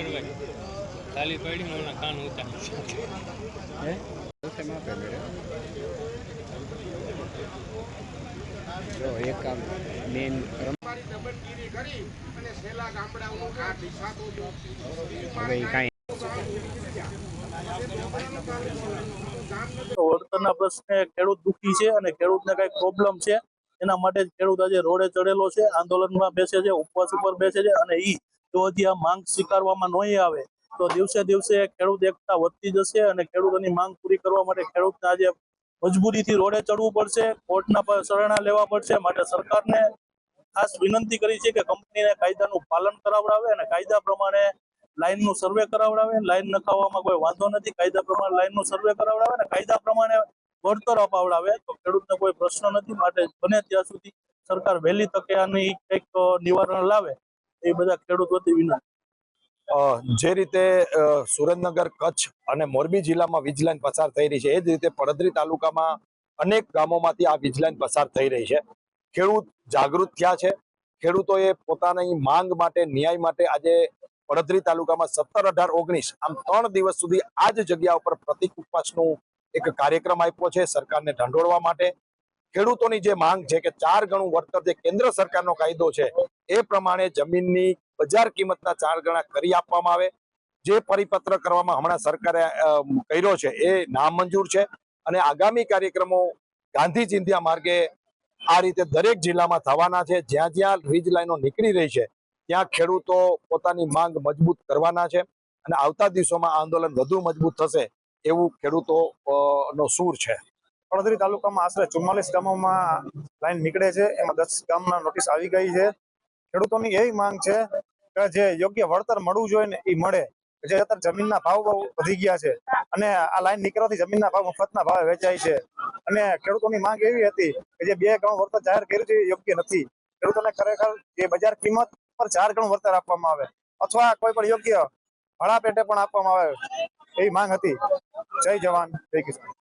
खाली पड़ी में कान ऊंचा है से मापे मेरे जो एक काम मेन दमनगिरी કરી અને સેલા ગામડાઓનો ઘાટ દિશાતો જો હવે કાઈ વર્તનના પ્રશ્ને ખેડૂત દુખી છે અને ખેડૂતને કઈ પ્રોબ્લેમ છે એના માટે ખેડૂત આજે રોડે ચડેલો છે, આંદોલનમાં બેસે છે, ઉપવાસ ઉપર બેસે છે અને જો હજી આ માંગ સ્વીકારવામાં નહીં આવે તો દિવસે દિવસે ખેડૂત એકતા વધતી જશે અને ખેડૂતોની માંગ પૂરી કરવા માટે ખેડૂતને આજે મજબૂરીથી રોડે ચડવું પડશે, કોર્ટના શરણા લેવા પડશે। માટે સરકારને ખાસ વિનંતી કરી છે કે કંપનીને કાયદાનું પાલન કરાવડાવે અને કાયદા પ્રમાણે લાઈનનું સર્વે કરાવડાવે। લાઈન નખાવવામાં કોઈ વાંધો નથી, કાયદા પ્રમાણે લાઈનનું સર્વે કરાવડાવે અને કાયદા પ્રમાણે વળતર અપાવડાવે તો ખેડૂતને કોઈ પ્રશ્ન નથી। માટે બને ત્યાં સુધી સરકાર વહેલી તકે આની કંઈક નિવારણ લાવે એ બધા ખેડૂત વતી વિનંતી। જે રીતે સુરેન્દ્રનગર, કચ્છ અને મોરબી જિલ્લામાં વીજ લાઈન પસાર થઈ રહી છે, એ જ રીતે પડધરી તાલુકામાં અનેક ગામોમાંથી આ વીજ લાઈન પસાર થઈ રહી છે। ખેડૂત જાગૃત થયા છે। ખેડૂતોએ પોતાની માંગ માટે, ન્યાય માટે આજે પડધરી તાલુકામાં 17, 18, 19 આમ 3 દિવસ સુધી આ જ જગ્યા ઉપર પ્રતિક ઉપવાસનું એક કાર્યક્રમ આપ્યો છે સરકારને ઢંઢોળવા માટે। ખેડૂતોની જે માંગ છે કે 4 ગણું વળતર જે કેન્દ્ર સરકારનો કાયદો છે એ પ્રમાણે જમીનની બજાર કિંમતના 4 ગણા કરી આપવામાં આવે। જે પરિપત્ર કરવામાં હમણાં સરકારે કર્યો છે એ નામંજૂર છે અને આગામી કાર્યક્રમો ગાંધી ચિંધ્યા માર્ગે આ રીતે દરેક જિલ્લામાં થવાના છે। જ્યાં જ્યાં વીજ લાઈનો નીકળી રહી છે ત્યાં ખેડૂતો પોતાની માંગ મજબૂત કરવાના છે અને આવતા દિવસોમાં આંદોલન વધુ મજબૂત થશે એવું ખેડૂતો નો સૂર છે। પડધરી તાલુકામાં આશરે 44 ગામોમાં લાઈન નીકળે છે, એમાં 10 ગામના નોટિસ આવી ગઈ છે। ખેડૂતોની એવી માંગ છે કે જે યોગ્ય વળતર મળવું જોઈએ ને એ મળે। જે અત્યારે જમીનના ભાવ બહુ વધી ગયા છે અને આ લાઈન નીકળવાથી જમીનના ભાવ મફતના ભાવે વેચાય છે અને ખેડૂતોની માંગ એવી હતી કે જે 2 ગણું વળતર જાહેર કર્યું છે એ યોગ્ય નથી। ખેડૂતોને ખરેખર જે બજાર કિંમત પર 4 ગણું વળતર આપવામાં આવે અથવા કોઈ પણ યોગ્ય ભાડા પેટે પણ આપવામાં આવે એવી માંગ હતી। જય જવાન, જય કિસાન।